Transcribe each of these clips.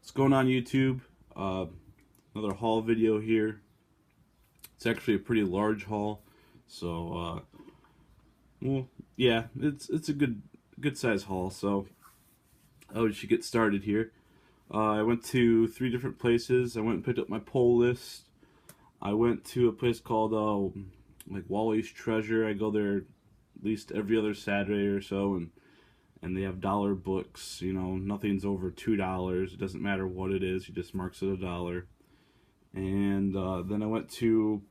What's going on YouTube? Another haul video here. It's actually a pretty large haul, so well, yeah, it's a good size haul. So we should get started here. I went to 3 different places. I went and picked up my pull list. I went to a place called like Wally's Treasure. I go there at least every other Saturday or so, and they have dollar books. You know, nothing's over $2. It doesn't matter what it is. He just marks it $1. And then I went to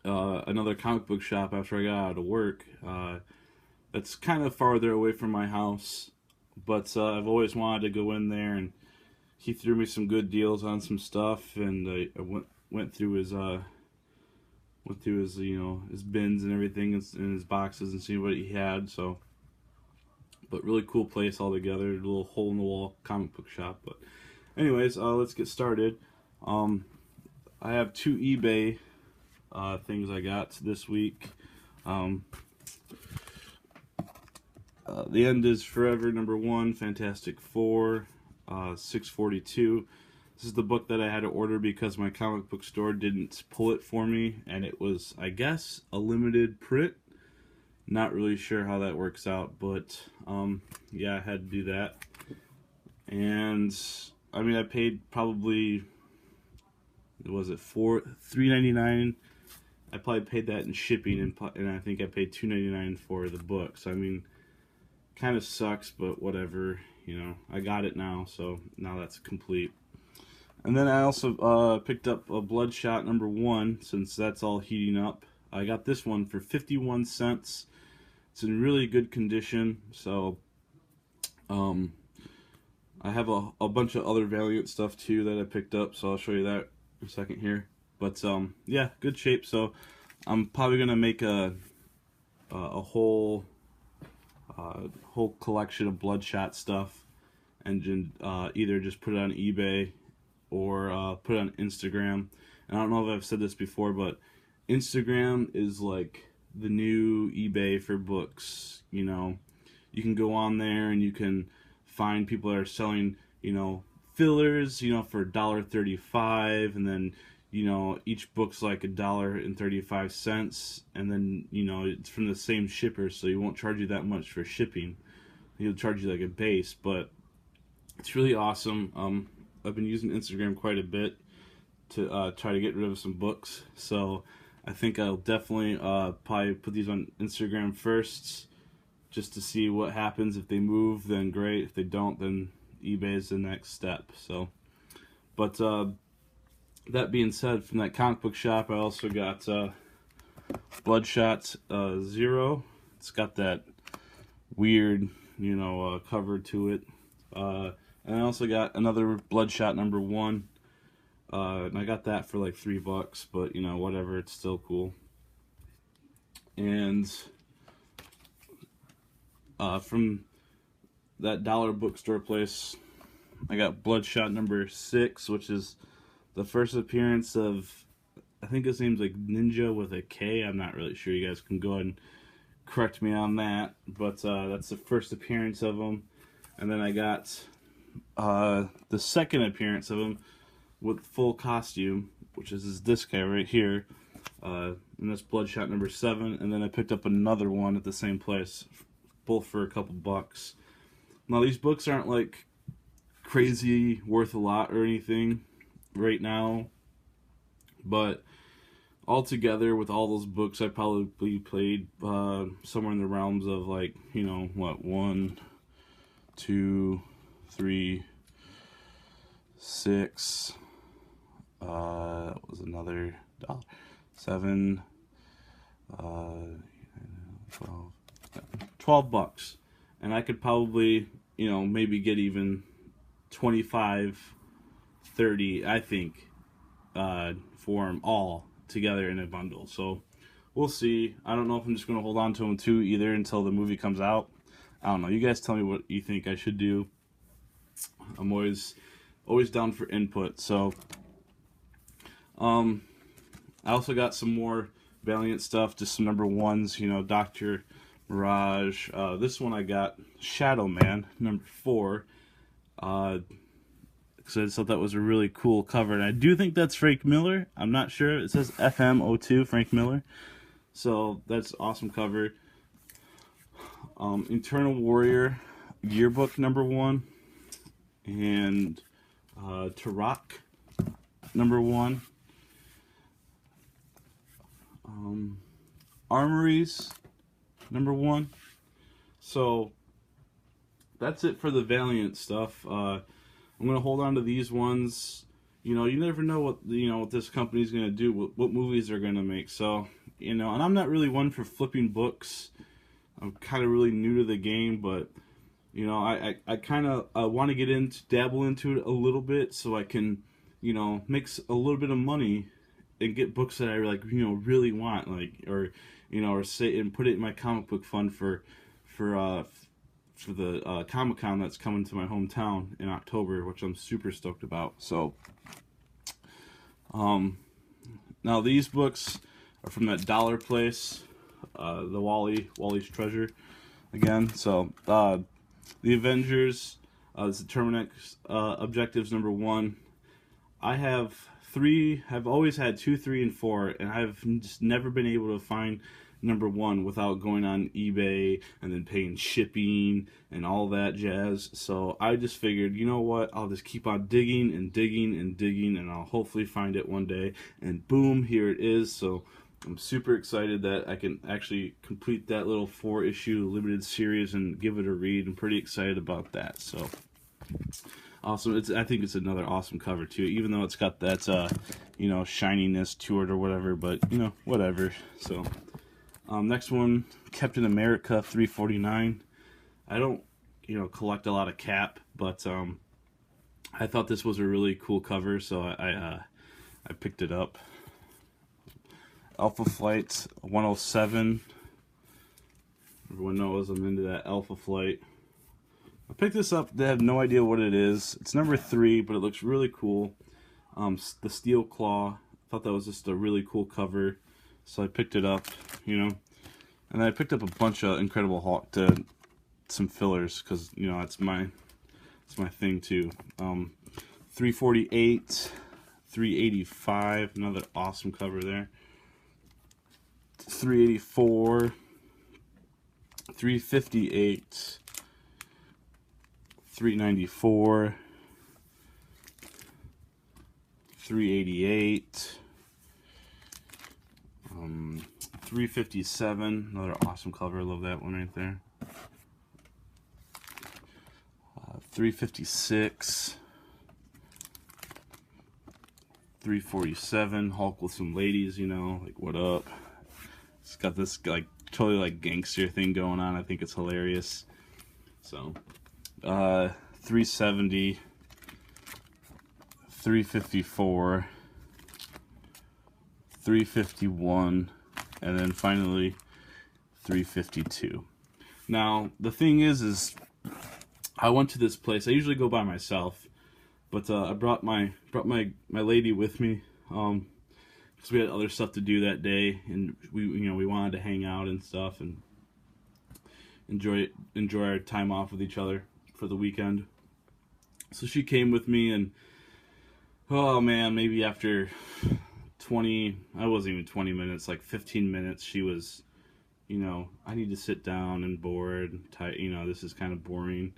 another comic book shop after I got out of work. That's kind of farther away from my house, but I've always wanted to go in there, and he threw me some good deals on some stuff, and I went through his his bins and everything in his boxes and see what he had. So. But really cool place altogether, a little hole in the wall comic book shop. But anyways, let's get started. I have 2 eBay things I got this week. The End is Forever #1, Fantastic Four, 642. This is the book that I had to order because my comic book store didn't pull it for me, and it was, I guess, a limited print. Not really sure how that works out, but yeah, I had to do that. And I mean, I paid probably, was it $3.99? I probably paid that in shipping, and I think I paid $2.99 for the book. So I mean, kind of sucks, but whatever. You know, I got it now, so now that's complete. And then I also picked up a Bloodshot #1, since that's all heating up. I got this one for 51 cents. It's in really good condition, so I have a bunch of other Valiant stuff too that I picked up, so I'll show you that in a second here. But yeah, good shape. So I'm probably gonna make a whole collection of Bloodshot stuff, and either just put it on eBay or put it on Instagram. And I don't know if I've said this before, but Instagram is like the new eBay for books. You know, you can go on there and you can find people that are selling, you know, fillers, you know, for $1.35, and then, you know, each book's like $1.35, and then, you know, it's from the same shipper, so he won't charge you that much for shipping. He'll charge you like a base, but it's really awesome. I've been using Instagram quite a bit to try to get rid of some books, so I think I'll definitely probably put these on Instagram first, just to see what happens. If they move, then great. If they don't, then eBay is the next step. So, but that being said, from that comic book shop, I also got Bloodshot 0. It's got that weird, you know, cover to it. And I also got another Bloodshot #1. And I got that for like $3, but you know, whatever, it's still cool. And from that dollar bookstore place, I got Bloodshot #6, which is the first appearance of, I think his name's like Ninja with a K. I'm not really sure. You guys can go ahead and correct me on that, but that's the first appearance of him. And then I got the second appearance of him with full costume, which is this guy right here, and that's Bloodshot #7. And then I picked up another one at the same place, both for a couple bucks. Now these books aren't like crazy worth a lot or anything right now, but altogether with all those books, I probably paid somewhere in the realms of, like, you know, what, 1, 2, 3, 6. That was another $7, 12 bucks, and I could probably, you know, maybe get even 25, 30, I think, for them all together in a bundle. So we'll see. I don't know if I'm just gonna hold on to them too either until the movie comes out. I don't know. You guys tell me what you think I should do. I'm always down for input. So I also got some more Valiant stuff, just some #1s, you know, Dr. Mirage. This one I got Shadow Man #4. because I just thought that was a really cool cover. And I do think that's Frank Miller. I'm not sure. It says FM02 Frank Miller. So that's awesome cover. Eternal Warrior Yearbook #1 and Turok #1. Armories #1. So that's it for the Valiant stuff. I'm gonna hold on to these ones. You know, you never know what this company's gonna do, what movies they're gonna make. So, you know, and I'm not really one for flipping books. I'm kind of really new to the game, but you know, I kind of want to dabble into it a little bit, so I can, you know, make a little bit of money and get books that I really want, like, or you know, or say and put it in my comic book fund for the Comic-Con that's coming to my hometown in October, which I'm super stoked about. So, now these books are from that dollar place, the Wally's Treasure, again. So, the Avengers, this is Terminix Objectives #1. I have 3. I've always had 2, 3, and 4, and I've just never been able to find #1 without going on eBay and then paying shipping and all that jazz. So I just figured, you know what, I'll just keep on digging and digging and digging, and I'll hopefully find it one day. And boom, here it is. So I'm super excited that I can actually complete that little 4-issue limited series and give it a read. I'm pretty excited about that. So awesome. I think it's another awesome cover too, even though it's got that you know, shininess to it or whatever, but you know, whatever. So next one, Captain America 349. I don't, you know, collect a lot of Cap, but I thought this was a really cool cover, so I picked it up. Alpha Flight 107. Everyone knows I'm into that Alpha Flight. I picked this up. They have no idea what it is. It's #3, but it looks really cool. The Steel Claw. I thought that was just a really cool cover, so I picked it up. You know, and I picked up a bunch of Incredible Hulk to some fillers because you know it's my thing too. 348, 385. Another awesome cover there. 384, 358, 394, 388, 357, another awesome cover, I love that one right there. 356, 347, Hulk with some ladies, you know, like what up? It's got this like totally like gangster thing going on. I think it's hilarious. So 370, 354, 351, and then finally 352. Now the thing is I went to this place. I usually go by myself, but I brought my lady with me. Because we had other stuff to do that day, and we wanted to hang out and stuff and enjoy our time off with each other for the weekend. So she came with me, and oh man, maybe after 20, I wasn't even 20 minutes, like 15 minutes, she was, you know, I need to sit down and bored, you know, this is kind of boring.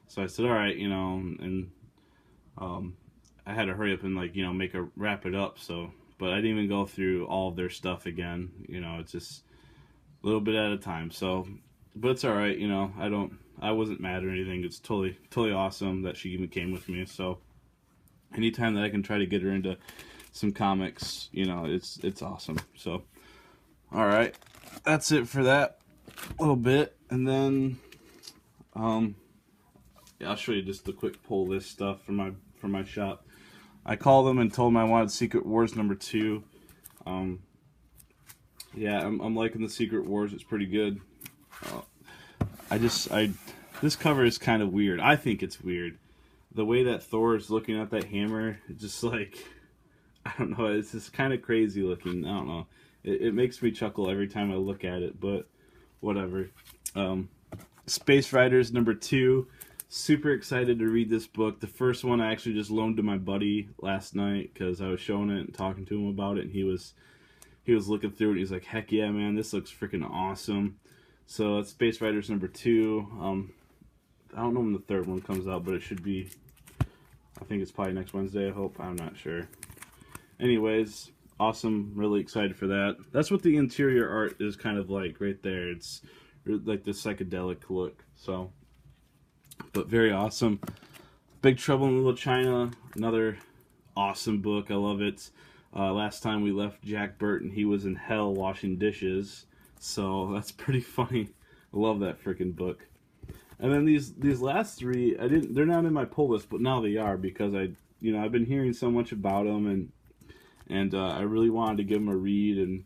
So I said, all right, you know, and I had to hurry up and like, you know, wrap it up. So. But I didn't even go through all of their stuff again. You know, it's just a little bit at a time. So, but it's all right. You know, I wasn't mad or anything. It's totally awesome that she even came with me. So, anytime that I can try to get her into some comics, you know, it's awesome. So, all right, that's it for that little bit. And then, yeah, I'll show you just the quick pull list stuff from my shop. I called them and told them I wanted Secret Wars #2. Yeah, I'm liking the Secret Wars. It's pretty good. This cover is kind of weird. I think it's weird. The way that Thor is looking at that hammer, just like, I don't know, it's just kind of crazy looking. I don't know. It makes me chuckle every time I look at it, but whatever. Space Riders #2. Super excited to read this book. The first one I actually just loaned to my buddy last night because I was showing it and talking to him about it, and he was looking through it. And he's like, "Heck yeah, man! This looks freaking awesome." So it's Space Riders #2. I don't know when the third one comes out, but it should be. I think it's probably next Wednesday. I hope. I'm not sure. Anyways, awesome. Really excited for that. That's what the interior art is kind of like right there. It's like the psychedelic look. So, but very awesome. Big Trouble in Little China. Another awesome book. I love it. Last time we left Jack Burton, he was in hell washing dishes. So that's pretty funny. I love that freaking book. And then these last three, they're not in my pull list, but now they are because I've been hearing so much about them, and I really wanted to give them a read,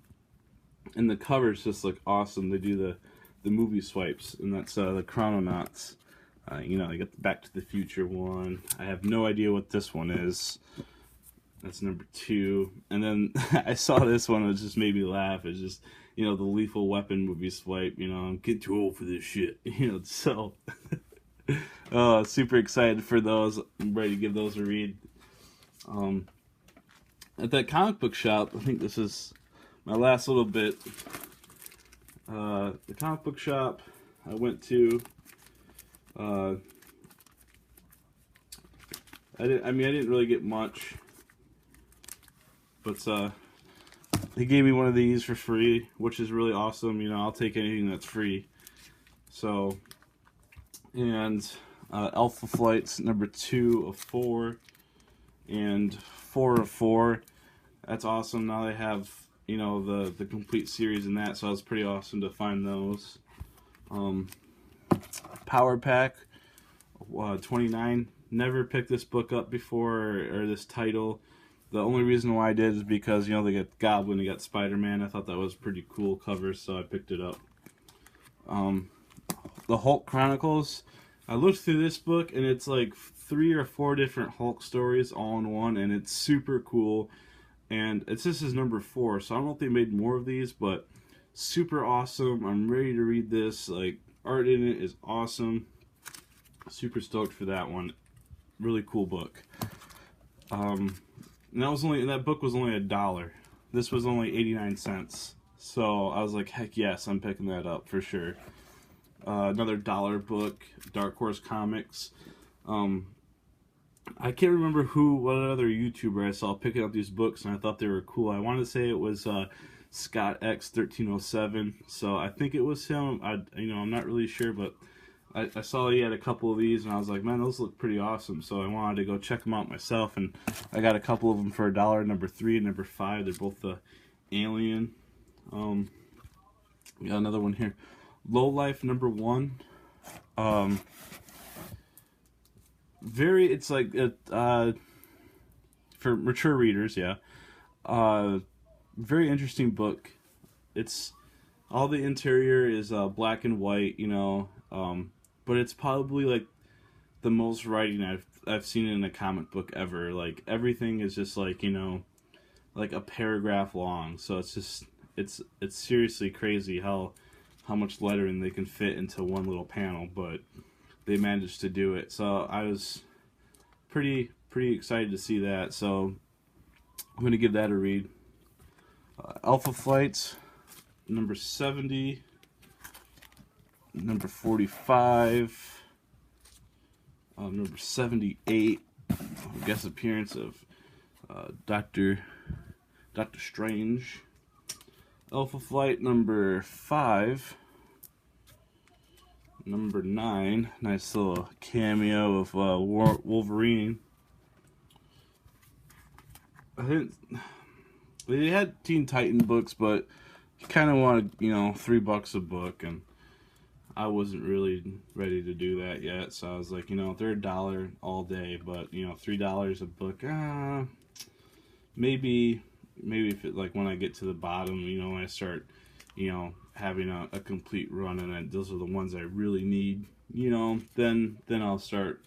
and the covers just look awesome. They do the movie swipes, and that's the Chrononauts. I got the Back to the Future one. I have no idea what this one is. That's #2. And then I saw this one, it just made me laugh. It's just, the Lethal Weapon movie swipe. I'm getting too old for this shit. So super excited for those. I'm ready to give those a read. At that comic book shop, I think this is my last little bit. The comic book shop I went to, I didn't really get much, but they gave me one of these for free, which is really awesome. I'll take anything that's free. So, and Alpha Flight's #2 of 4, and 4 of 4. That's awesome. Now they have, the complete series in that, so it's pretty awesome to find those. Power Pack 29. Never picked this book up before, or this title. The only reason why I did is because, they got Goblin, they got Spider-Man. I thought that was a pretty cool cover, so I picked it up. The Hulk Chronicles. I looked through this book, and it's like 3 or 4 different Hulk stories all in one, and it's super cool. And this is #4, so I don't know if they made more of these, but super awesome. I'm ready to read this. Like, art in it is awesome. Super stoked for that one. Really cool book. And that book was only $1. This was only 89 cents. So I was like, heck yes, I'm picking that up for sure. Another $1 book, Dark Horse Comics. I can't remember what other YouTuber I saw picking up these books, and I thought they were cool. I want to say it was Scott X 1307. So I think it was him. I'm not really sure, but I saw he had a couple of these, and I was like, man, those look pretty awesome. So I wanted to go check them out myself, and I got a couple of them for $1. #3 and #5. They're both the Alien. We got another one here. Low Life #1. It's like for mature readers, yeah. Very interesting book. It's all the interior is black and white, but it's probably like the most writing I've seen in a comic book ever. Like everything is just like like a paragraph long. So it's seriously crazy how much lettering they can fit into one little panel, but they managed to do it. So I was pretty excited to see that. So I'm gonna give that a read. Alpha Flight #70, #45, #78. Guest appearance of Doctor Strange. Alpha Flight #5. #9, nice little cameo of Wolverine. They had Teen Titan books, but you kind of wanted, $3 a book, and I wasn't really ready to do that yet. So I was like, they're $1 all day, but $3 a book, maybe if it, like when I get to the bottom, when I start, having a complete run, and those are the ones I really need, then I'll start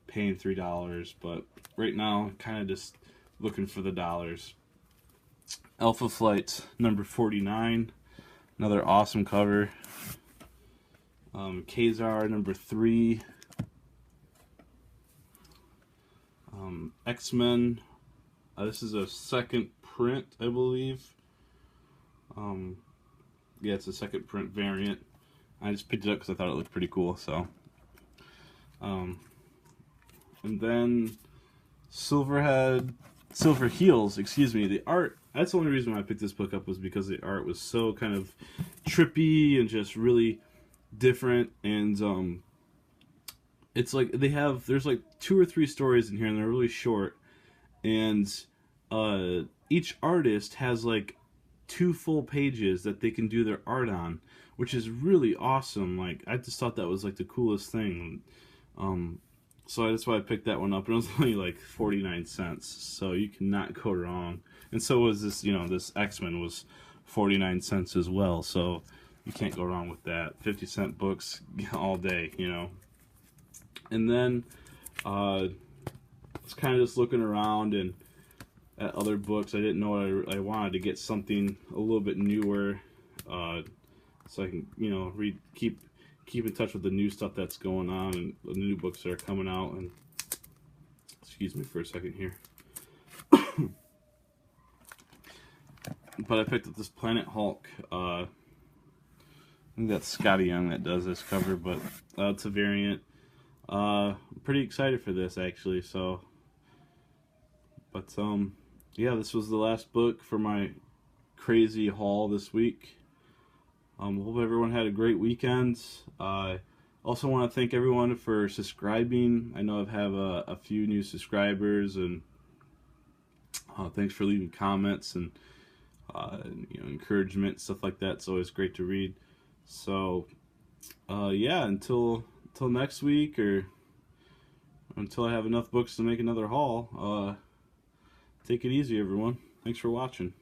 paying $3. But right now, kind of just looking for the dollars. Alpha Flight #49, another awesome cover. Kazar #3. X-Men. This is a second print, I believe. Yeah, it's a second print variant. I just picked it up because I thought it looked pretty cool. So, and then Silver Heels. Excuse me. The art. That's the only reason why I picked this book up, was because the art was so kind of trippy and just really different. And it's like there's like 2 or 3 stories in here, and they're really short. And each artist has like 2 full pages that they can do their art on, which is really awesome. Like, I just thought that was like the coolest thing. So that's why I picked that one up, and it was only like 49 cents, so you cannot go wrong. And so was this, this X-Men was 49 cents as well, so you can't go wrong with that. 50-cent books all day, And then I was kind of just looking around and at other books. I didn't know I wanted to get something a little bit newer, so I can, read, keep in touch with the new stuff that's going on and the new books that are coming out. And excuse me for a second here. But I picked up this Planet Hulk. I think that's Scotty Young that does this cover, but it's a variant. I'm pretty excited for this, actually. So, but yeah, this was the last book for my crazy haul this week. Hope everyone had a great weekend. I also want to thank everyone for subscribing. I know I have a few new subscribers, and thanks for leaving comments and encouragement, stuff like that. It's always great to read. So yeah, until next week, or until I have enough books to make another haul, take it easy, everyone. Thanks for watching.